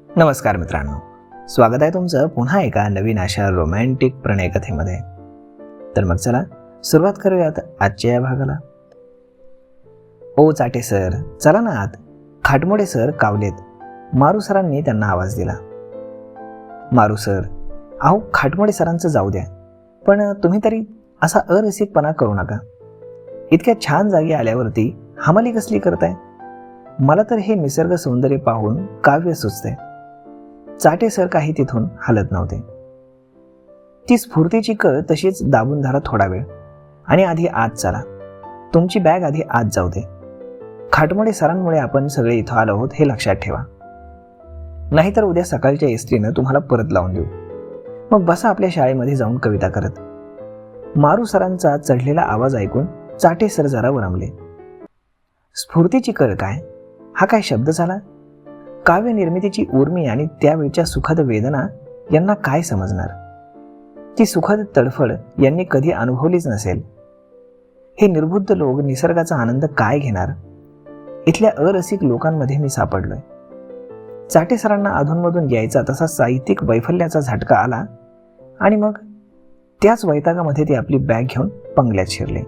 नमस्कार मित्रांनो, स्वागत आहे तुमचं पुन्हा एका नवीन अशा रोमॅन्टिक प्रणयकथेमध्ये. तर मग चला सुरुवात करूयात आजच्या या भागाला. ओ चाटे सर, चला ना आत. खाटमोडे सर कावलेत. मारू सरांनी त्यांना आवाज दिला. मारू सर, अहो खाटमोडे सरांचं जाऊ द्या, पण तुम्ही तरी असा अरसिकपणा करू नका. इतक्या छान जागी आल्यावरती हमाली कसली करताय? मला तर हे निसर्ग सौंदर्य पाहून काव्य सुचते. चाटे सर काही तिथून हलत नव्हते. ती स्फूर्तीची कळ तशीच दाबून धरा थोडा वेळ आणि आधी आत चला. तुमची बॅग आधी आत जाऊ दे. खाटमोडे सरांमुळे आपण सगळे इथं आलो आहोत हे लक्षात ठेवा, नाहीतर उद्या सकाळच्या एसटीनं तुम्हाला परत लावून देऊ. मग बसा आपल्या शाळेमध्ये जाऊन कविता करत. मारू सरांचा चढलेला आवाज ऐकून चाटे सर जरा वरमले. स्फूर्तीची कळ काय? हा काय शब्द झाला? काव्य निर्मितीची उर्मी आणि त्यावेळच्या सुखद वेदना यांना काय समजणार? ती सुखद तडफड यांनी कधी अनुभवलीच नसेल. हे निर्बुद्ध लोक निसर्गाचा आनंद काय घेणार? इथल्या अरसिक लोकांमध्ये मी सापडलोय. चाटे सरांना अधूनमधून यायचा तसा साहित्यिक वैफल्याचा झटका आला आणि मग त्याच वैतागामध्ये ते आपली बॅग घेऊन बंगल्यात शिरले.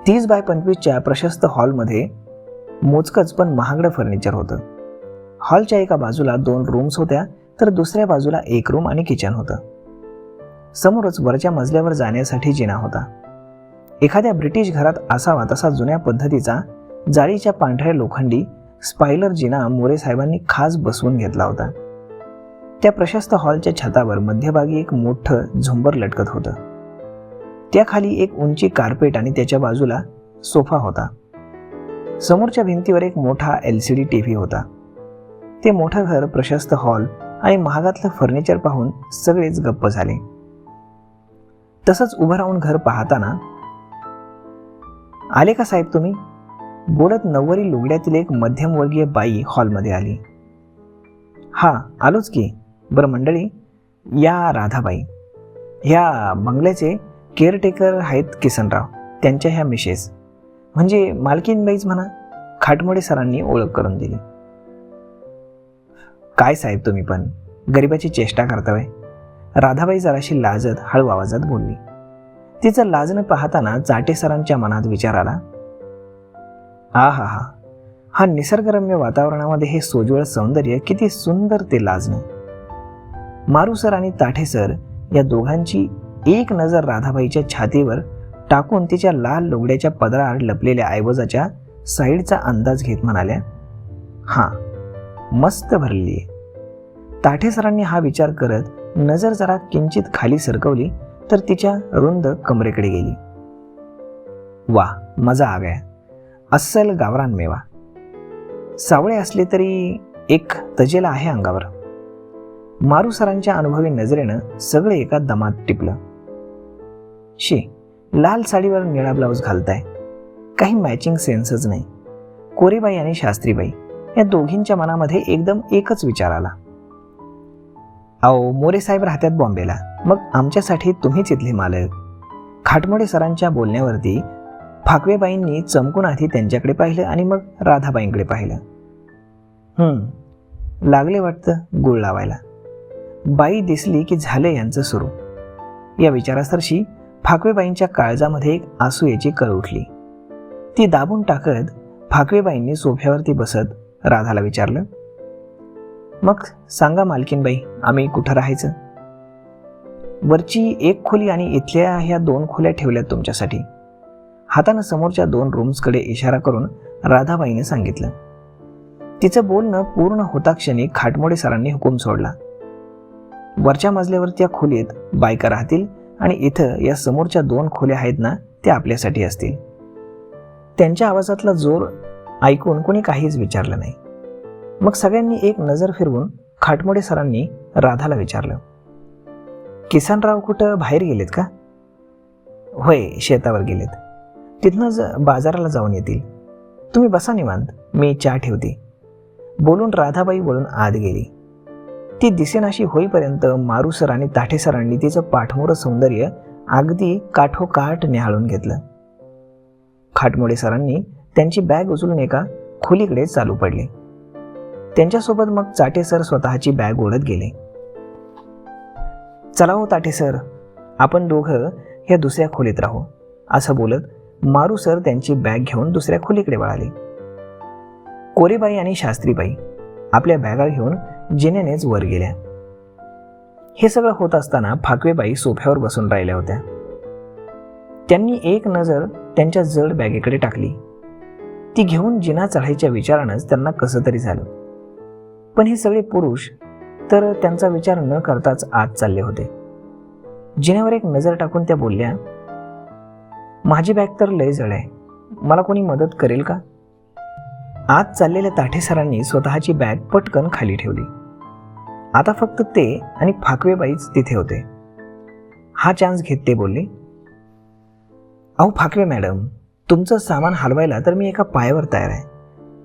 30x25च्या प्रशस्त हॉलमध्ये मोजकच पण महागडं फर्निचर होतं. हॉलच्या एका बाजूला 2 रूम्स होत्या, तर दुसऱ्या बाजूला 1 रूम आणि किचन होतं. समोरच वरच्या मजल्यावर जाण्यासाठी जिना होता. एखाद्या ब्रिटिश घरात असावा तसा जुन्या पद्धतीचा जाळीच्या पांढऱ्या लोखंडी स्पायलर जिना मोरे साहेबांनी खास बसवून घेतला होता. त्या प्रशस्त हॉलच्या छतावर मध्यभागी एक मोठं झुंबर लटकत होतं. त्याखाली एक उंची कार्पेट आणि त्याच्या बाजूला सोफा होता. समोरच्या भिंतीवर एक मोठा LCD TV होता. ते मोठं घर, प्रशस्त हॉल आणि महागातलं फर्निचर पाहून सगळेच गप्प झाले. तसंच उभं राहून घर पाहताना, आले का साहेब तुम्ही? बोलत नवरी लुगड्यातील एक मध्यमवर्गीय बाई हॉलमध्ये आली. हा आलोच की. बरं मंडळी, या राधाबाई, ह्या बंगल्याचे केअरटेकर आहेत किसनराव, त्यांच्या ह्या मिसेस, म्हणजे मालकीनबाईच म्हणा. खाटमोडे सरांनी ओळख करून दिली. काय साहेब तुम्ही पण गरिबाची चेष्टा करताय? राधाबाई जराशी लाजत हळू आवाजात बोलली. तिचं लाजणं पाहताना चाटे सरांच्या मनात विचार आला, हा निसर्गरम्य वातावरणामध्ये हे सोज्वळ सौंदर्य, किती सुंदर ते लाजणं. मारू सर आणि ताठे सर या दोघांची एक नजर राधाबाईच्या छातीवर टाकून तिच्या लाल लुगड्याच्या पदराआड लपलेल्या ऐवजाच्या साईडचा अंदाज घेत म्हणाल्या, हा मस्त भरली आहे. ताठे सरांनी हा विचार करत नजर जरा किंचित खाली सरकवली तर तिच्या रुंद कमरेकडे गेली. वा, मजा आ गया. अस्सल गावरान मेवा. सावळे असले तरी एक तजेला आहे अंगावर. मारू सरांच्या अनुभवी नजरेनं सगळे एका दमात टिपलं. शी, लाल साडीवर निळा ब्लाऊज घालताय, काही मॅचिंग सेन्सच नाही. कोरेबाई आणि शास्त्रीबाई या दोघींच्या मनामध्ये एकदम एकच विचार आला. अहो, मोरे साहेब राहत्यात बॉम्बेला, मग आमच्यासाठी तुम्हीच इथले मालक. खाटमोडे सरांच्या बोलण्यावरती फाकवेबाईंनी चमकून आधी त्यांच्याकडे पाहिलं आणि मग राधाबाईंकडे पाहिलं. लागले वाटतं गुळ लावायला. बाई दिसली की झालं यांचं सुरू. या विचारासरशी फाकवेबाईंच्या काळजामध्ये एक असूयाची कळ उठली. ती दाबून टाकत फाकवेबाईंनी सोफ्यावरती बसत राधाला विचारलं, मग सांगा मालकीनबाई, आम्ही कुठं राहायचं? वरची एक खोली आणि इथल्या ह्या 2 खोल्या ठेवल्यात तुमच्यासाठी. हातानं समोरच्या 2 रूम्सकडे इशारा करून राधाबाईने सांगितलं. तिचं बोलणं पूर्ण होता क्षणी खाटमोडे सरांनी हुकूम सोडला. वरच्या मजल्यावर त्या खोलीत बायका राहतील आणि इथं या समोरच्या 2 खोल्या आहेत ना, त्या आपल्यासाठी असतील. त्यांच्या आवाजातला जोर ऐकून कोणी काहीच विचारलं नाही. मग सगळ्यांनी एक नजर फिरवून खाटमोडे सरांनी राधाला विचारलं, किसनराव कुठं बाहेर गेलेत का? होय, शेतावर गेलेत. तिथनंच बाजाराला जाऊन येतील. तुम्ही बसा निवांत, मी चहा ठेवते. बोलून राधाबाई वळून आत गेली. ती दिसेनाशी होईपर्यंत मारू सर आणि ताठे सरांनी तिचं पाठमोरं सौंदर्य अगदी काठोकाठ न्याहाळून घेतलं. खाटमोडे सरांनी त्यांची बॅग उचलून एका खोलीकडे चालू पडले. त्यांच्यासोबत मग चाटे सर स्वतःची बॅग ओढत गेले. चला हो ताठे सर, आपण दोघं ह्या दुसऱ्या खोलीत राहू, असं बोलत मारू सर त्यांची बॅग घेऊन दुसऱ्या खोलीकडे वळाले. कोरेबाई आणि शास्त्रीबाई आपल्या बॅगा घेऊन जिन्यानेच वर गेल्या. हे सगळं होत असताना फाकवेबाई सोफ्यावर बसून राहिल्या होत्या. त्यांनी एक नजर त्यांच्या जड बॅगेकडे टाकली. ती घेऊन जिना चढायच्या विचारानंच त्यांना कसं तरी झालं. पण हे सगळे पुरुष तर त्यांचा विचार न करताच आत चालले होते. जिन्यावर एक नजर टाकून त्या बोलल्या, माझी बॅग तर लय जड आहे, मला कोणी मदत करेल का? आत चाललेल्या ताठे सरांनी स्वतःची बॅग पटकन खाली ठेवली. आता फक्त ते आणि फाकवेबाईच तिथे होते. हा चान्स घेत ते बोलले, अहो फाकवे मॅडम, तुमचं सामान हलवायला तर मी एका पायावर तयार आहे,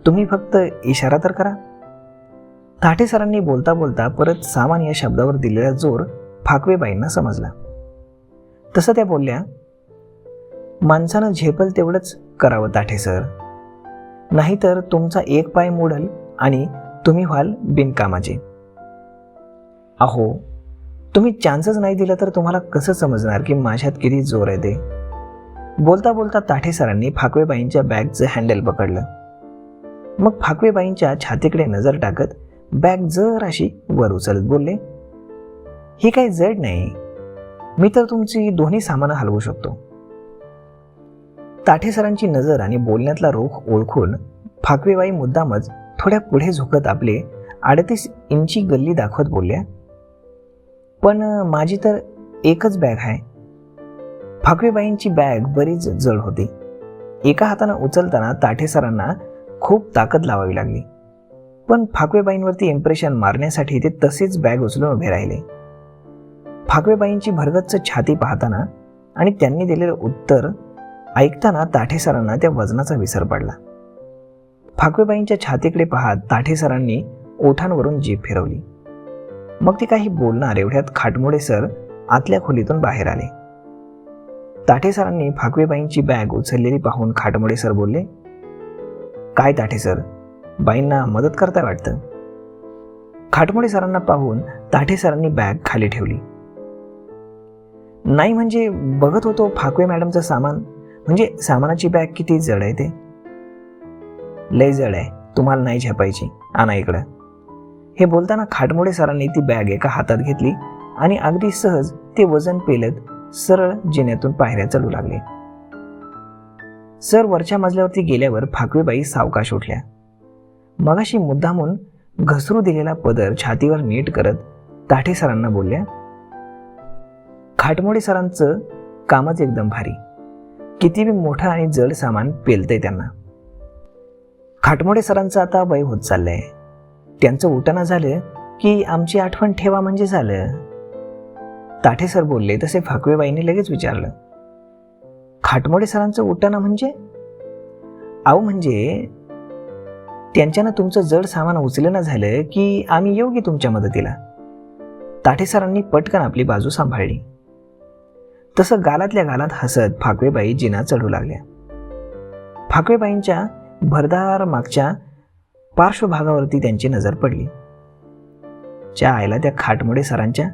तुम्ही फक्त इशारा तर करा. ताठे सरांनी बोलता बोलता परत सामान या शब्दावर दिलेला जोर फाकवेबाईंना समजला. तसं त्या बोलल्या, माणसानं झेपल तेवढंच करावं ताठे सर, नाहीतर तुमचा एक पाय मोडल आणि तुम्ही व्हाल बिनकामाचे. अहो, तुम्ही चान्सच नाही दिला तर तुम्हाला कसं समजणार की माझ्यात किती जोर आहे ते. बोलता बोलता ताठे सरांनी फाकवेबाईंच्या बॅगचं हँडल पकडलं. मग फाकवेबाईंच्या छातीकडे नजर टाकत बॅग जर अशी वर उचलत बोलले, ही काही जड नाही, मी तर तुमची दोन्ही सामानं हलवू शकतो. ताठे सरांची नजर आणि बोलण्यातला रोख ओळखून फाकवेबाई मुद्दामच थोड्या पुढे झुकत आपले 38 इंची गल्ली दाखवत बोलल्या, पण माझी तर एकच बॅग आहे. फाकवेबाईंची बॅग बरीच जड होती. एका हातानं उचलताना ताठे सरांना खूप ताकद लावावी लागली. पण फाकवेबाईंवरती इम्प्रेशन मारण्यासाठी ते तसेच बॅग उचलून उभे राहिले. फाकवेबाईंची भरगच्च छाती पाहताना आणि त्यांनी दिलेलं उत्तर ऐकताना ताठे सरांना त्या वजनाचा विसर पडला. फाकवेबाईंच्या छातीकडे पाहत ताठे सरांनी ओठांवरून जीभ फिरवली. मग ते काही बोलणार एवढ्यात खाटमोडे सर आतल्या खोलीतून बाहेर आले. ताठे सरांनी फाकवेबाईंची बॅग उचललेली पाहून खाटमोडे सर बोलले, काय ताठे सर, बाईंना मदत करताय वाटतं. खाटमोडे सरांना पाहून ताठे सरांनी बॅग खाली ठेवली. नाही म्हणजे बघत होतो फाकवे मॅडमचं सामान, म्हणजे सामानाची बॅग किती जड आहे ते. लय जड आहे, तुम्हाला नाही झेपायची, आणा इकडं. हे बोलताना खाटमोडे सरांनी ती बॅग एका हातात घेतली आणि अगदी सहज ते वजन पेलत सरळ जिन्यातून पायऱ्या चढू लागले. सर वरच्या मजल्यावरती गेल्यावर फाकवेबाई सावकाश उठल्या. मगाशी मुद्दामून घसरू दिलेला पदर छातीवर नीट करत ताठे सरांना बोलल्या, खाटमोडे सरांचं कामच एकदम भारी, किती बी मोठं आणि जड सामान पेलतंय त्यांना. खाटमोडे सरांचं आता वय होत चाललंय, त्यांचं उठाणं झालं की आमची आठवण ठेवा म्हणजे झालं. ताठे सर बोलले तसे फाकवेबाईंनी लगेच विचारलं, खाटमोडे सरांचं उठाणं म्हणजे? अहो म्हणजे त्यांच्यानं तुमचं जड सामान उचलणं झालं की आम्ही येऊ की तुमच्या मदतीला. ताठे सरांनी पटकन आपली बाजू सांभाळली. तसं गालातल्या गालात हसत फाकवेबाई जिना चढू लागल्या. फाकवेबाईंच्या भरदार मागच्या पार्श्वभागावरती त्यांची नजर पडली. च्या आईला त्या खाटमोडे सरांच्या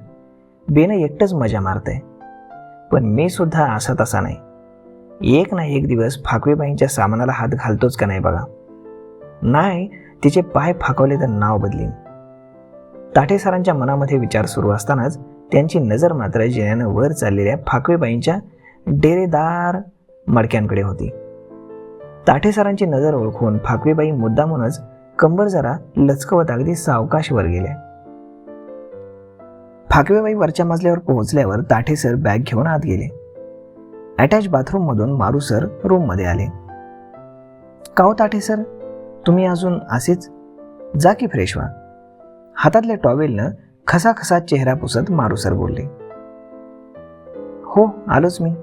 बेनं एकटंच मजा मारतंय, पण मी सुद्धा असा तसा नाही, एक ना एक दिवस फाकवेबाईंच्या सामानाला हात घालतोच का नाही बघा. नाही तिचे पाय फाकवले तर नाव बदलीन. ताठे सरांच्या मनामध्ये विचार सुरू असतानाच त्यांची नजर मात्र जिन्यानं वर चाललेल्या फाकवेबाईंच्या डेरेदार मडक्यांकडे होती. ताठे सरांची नजर ओळखून फाकवेबाई मुद्दामूनच कंबर जरा लचकवत अगदी सावकाश वर गेल्या. फाकवेबाई वरच्या मजल्यावर पोहोचल्यावर ताठे सर बॅग घेऊन आत गेले. अटॅच बाथरूम मधून मारू सर रूम मध्ये आले. का हो ताठे सर, तुम्ही अजून असेच? जा की फ्रेश व्हा. हातातल्या टॉवेलनं खसा चेहरा पुसत मारू सर बोलले. हो आलोच मी.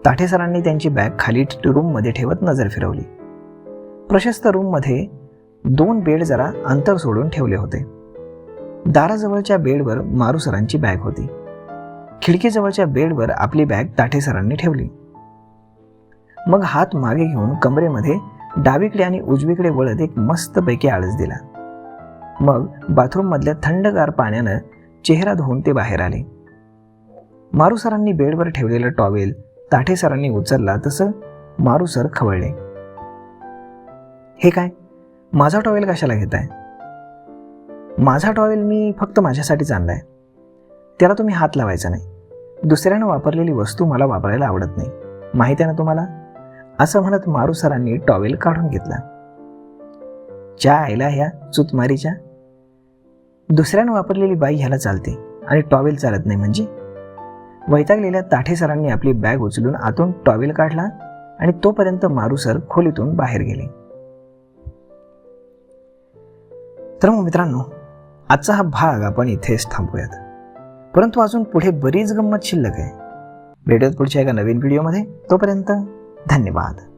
ताठे सरांनी त्यांची बॅग खाली रूम मध्ये ठेवत नजर फिरवली. प्रशस्त रूम मध्ये 2 बेड जरा अंतर सोडून ठेवले होते. दाराजवळच्या बेडवर मारू सरांची बॅग होती. खिडकीजवळच्या बेडवर आपली बॅग ताठे सरांनी ठेवली. मग हात मागे घेऊन कमरेमध्ये डावीकडे आणि उजवीकडे वळत एक मस्तपैकी आळस दिला. मग बाथरूममधल्या थंडगार पाण्यानं चेहरा धुवून ते बाहेर आले. मारू सरांनी बेडवर ठेवलेला टॉवेल ताठे सरांनी उचलला तसं मारू सर खवळले. हे काय, माझा टॉवेल कशाला घेताय? माझा टॉवेल मी फक्त माझ्यासाठीच आणलाय. त्याला तुम्ही हात लावायचा नाही. दुसऱ्यानं वापरलेली वस्तू मला वापरायला आवडत नाही, माहिती आहे ना तुम्हाला? असं म्हणत मारू सरांनी टॉवेल काढून घेतला. च्या आईला ह्या चुतमारीच्या. दुसऱ्यानं वापरलेली बाई ह्याला चालते आणि टॉवेल चालत नाही म्हणजे? वैतागलेल्या ताठे सरांनी आपली बॅग उचलून आतून टॉवेल काढला आणि तोपर्यंत मारू सर खोलीतून बाहेर गेले. तर मग मित्रांनो, आजचा हा भाग आपण इथेच थांबूयात. परंतु अजून पुढे बरीच गंमत शिल्लक आहे. भेटूयात पुढच्या एका नवीन व्हिडिओमध्ये. तोपर्यंत धन्यवाद.